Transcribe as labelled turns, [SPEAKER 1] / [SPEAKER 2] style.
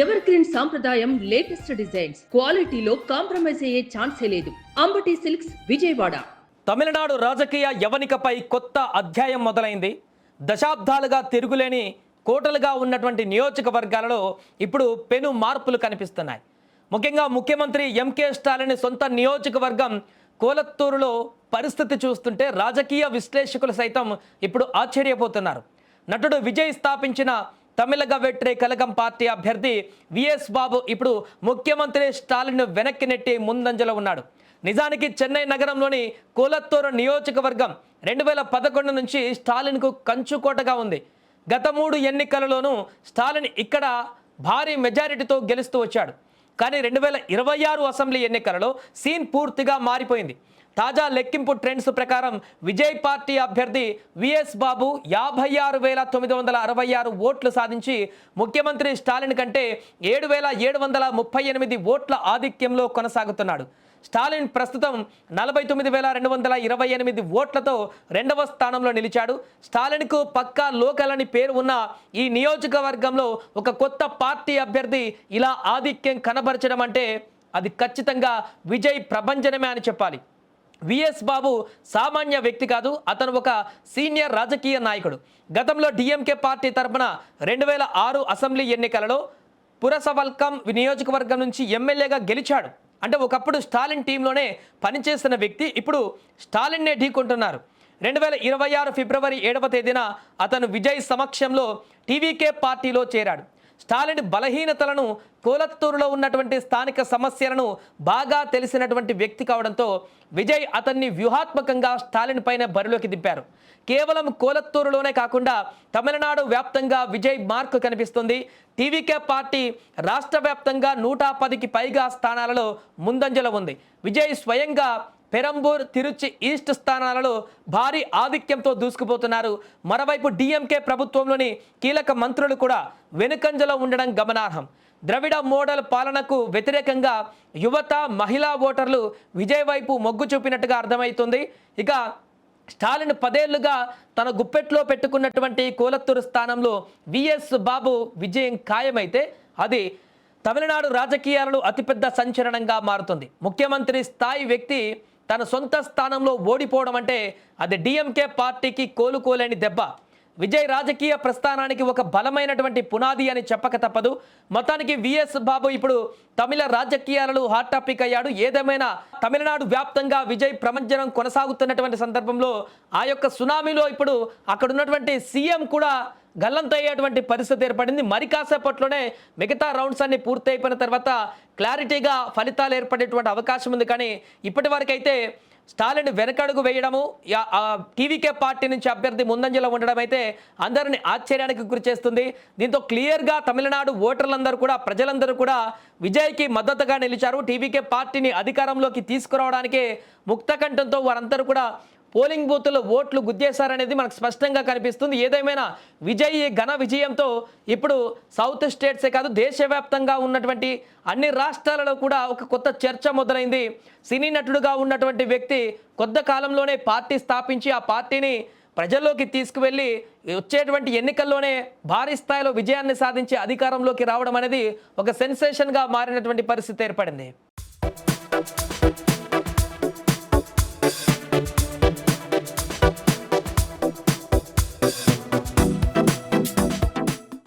[SPEAKER 1] Ever green సాంప్రదాయం latest designs క్వాలిటీలో compromise అయ్యే ఛాన్సే లేదు. అంబటి సిల్క్స్ విజయవాడ.
[SPEAKER 2] తమిళనాడు రాజకీయ యవనికపై కొత్త అధ్యాయం మొదలైంది. దశాబ్దాలుగా తిరుగులేని కోటలుగా ఉన్నటువంటి నియోజకవర్గాలలో ఇప్పుడు పెను మార్పులు కనిపిస్తున్నాయి. ముఖ్యంగా ముఖ్యమంత్రి ఎంకే స్టాలిన్ సొంత నియోజకవర్గం కోలత్తూరులో పరిస్థితి చూస్తుంటే రాజకీయ విశ్లేషకులు సైతం ఇప్పుడు ఆశ్చర్యపోతున్నారు. నటుడు విజయ్ స్థాపించిన తమిళగ వెట్రే కలగం పార్టీ అభ్యర్థి విఎస్ బాబు ఇప్పుడు ముఖ్యమంత్రి స్టాలిన్ వెనక్కి నెట్టి ముందంజలో ఉన్నాడు. నిజానికి చెన్నై నగరంలోని కోలత్తూరు నియోజకవర్గం 2011 నుంచి స్టాలిన్కు కంచుకోటగా ఉంది. గత 3 ఎన్నికలలోనూ స్టాలిన్ ఇక్కడ భారీ మెజారిటీతో గెలుస్తూ వచ్చాడు. కానీ 2026 అసెంబ్లీ ఎన్నికలలో సీన్ పూర్తిగా మారిపోయింది. తాజా లెక్కింపు ట్రెండ్స్ ప్రకారం విజయ్ పార్టీ అభ్యర్థి విఎస్ బాబు 56,966 ఓట్లు సాధించి ముఖ్యమంత్రి స్టాలిన్ కంటే 7,738 ఓట్ల ఆధిక్యంలో కొనసాగుతున్నాడు. స్టాలిన్ ప్రస్తుతం 49,228 ఓట్లతో 2వ స్థానంలో నిలిచాడు. స్టాలిన్కు పక్కా లోకల్ అని పేరు ఉన్న ఈ నియోజకవర్గంలో ఒక కొత్త పార్టీ అభ్యర్థి ఇలా ఆధిక్యం కనబరచడం అంటే అది ఖచ్చితంగా విజయ్ ప్రభంజనమే అని చెప్పాలి. విఎస్ బాబు సామాన్య వ్యక్తి కాదు, అతను ఒక సీనియర్ రాజకీయ నాయకుడు. గతంలో డిఎంకే పార్టీ తరఫున 2006 అసెంబ్లీ ఎన్నికలలో పురసవల్కం నియోజకవర్గం నుంచి ఎమ్మెల్యేగా గెలిచాడు. అంటే ఒకప్పుడు స్టాలిన్ టీంలోనే పనిచేస్తున్న వ్యక్తి ఇప్పుడు స్టాలిన్నే ఢీకొంటున్నారు. 2026 ఫిబ్రవరి 7వ తేదీన అతను విజయ్ సమక్షంలో టీవీకే పార్టీలో చేరాడు. స్టాలిన్ బలహీనతలను, కోలత్తూరులో ఉన్నటువంటి స్థానిక సమస్యలను బాగా తెలిసినటువంటి వ్యక్తి కావడంతో విజయ్ అతన్ని వ్యూహాత్మకంగా స్టాలిన్ పైన బరిలోకి దింపారు. కేవలం కోలత్తూరులోనే కాకుండా తమిళనాడు వ్యాప్తంగా విజయ్ మార్క్ కనిపిస్తుంది. టీవీకే పార్టీ రాష్ట్ర వ్యాప్తంగా 110కి పైగా స్థానాలలో ముందంజలో ఉంది. విజయ్ స్వయంగా పెరంబూర్, తిరుచి ఈస్ట్ స్థానాలలో భారీ ఆధిక్యంతో దూసుకుపోతున్నారు. మరోవైపు డిఎంకే ప్రభుత్వంలోని కీలక మంత్రులు కూడా వెనుకంజలో ఉండడం గమనార్హం. ద్రవిడ మోడల్ పాలనకు వ్యతిరేకంగా యువత, మహిళా ఓటర్లు విజయ్ వైపు మొగ్గు చూపినట్టుగా అర్థమవుతుంది. ఇక స్టాలిన్ 10 ఏళ్లుగా తన గుప్పెట్లో పెట్టుకున్నటువంటి కోలత్తూరు స్థానంలో విఎస్ బాబు విజయం ఖాయమైతే అది తమిళనాడు రాజకీయాలలో అతిపెద్ద సంచలనంగా మారుతుంది. ముఖ్యమంత్రి స్థాయి వ్యక్తి తన సొంత స్థానంలో ఓడిపోవడం అంటే అది డిఎంకే పార్టీకి కోలుకోలేని దెబ్బ. విజయ్ రాజకీయ ప్రస్థానానికి ఒక బలమైనటువంటి పునాది అని చెప్పక తప్పదు. మొత్తానికి విఎస్ బాబు ఇప్పుడు తమిళ రాజకీయాలలో హాట్ టాపిక్ అయ్యాడు. ఏదేమైనా తమిళనాడు వ్యాప్తంగా విజయ్ ప్రభంజనం కొనసాగుతున్నటువంటి సందర్భంలో ఆ యొక్క సునామీలో ఇప్పుడు అక్కడ ఉన్నటువంటి సీఎం కూడా గల్లంతయ్యేటువంటి పరిస్థితి ఏర్పడింది. మరి కాసేపట్లోనే మిగతా రౌండ్స్ అన్ని పూర్తి అయిపోయిన తర్వాత క్లారిటీగా ఫలితాలు ఏర్పడేటువంటి అవకాశం ఉంది. కానీ ఇప్పటి వరకైతే స్టాలిన్ వెనకడుగు వేయడము, టీవీకే పార్టీ నుంచి అభ్యర్థి ముందంజలో ఉండడం అయితే అందరిని ఆశ్చర్యానికి గురి చేస్తుంది. దీంతో క్లియర్గా తమిళనాడు ఓటర్లందరూ కూడా, ప్రజలందరూ కూడా విజయ్కి మద్దతుగా నిలిచారు. టీవీకే పార్టీని అధికారంలోకి తీసుకురావడానికి ముక్తకంఠంతో వారందరూ కూడా పోలింగ్ బూత్లో ఓట్లు గుద్దేశారనేది మనకు స్పష్టంగా కనిపిస్తుంది. ఏదేమైనా విజయ్ ఘన విజయంతో ఇప్పుడు సౌత్ స్టేట్సే కాదు, దేశవ్యాప్తంగా ఉన్నటువంటి అన్ని రాష్ట్రాలలో కూడా ఒక కొత్త చర్చ మొదలైంది. సినీ నటుడుగా ఉన్నటువంటి వ్యక్తి కొద్ది కాలంలోనే పార్టీ స్థాపించి ఆ పార్టీని ప్రజల్లోకి తీసుకువెళ్ళి వచ్చేటువంటి ఎన్నికల్లోనే భారీ స్థాయిలో విజయాన్ని సాధించి అధికారంలోకి రావడం అనేది ఒక సెన్సేషన్గా మారినటువంటి పరిస్థితి ఏర్పడింది.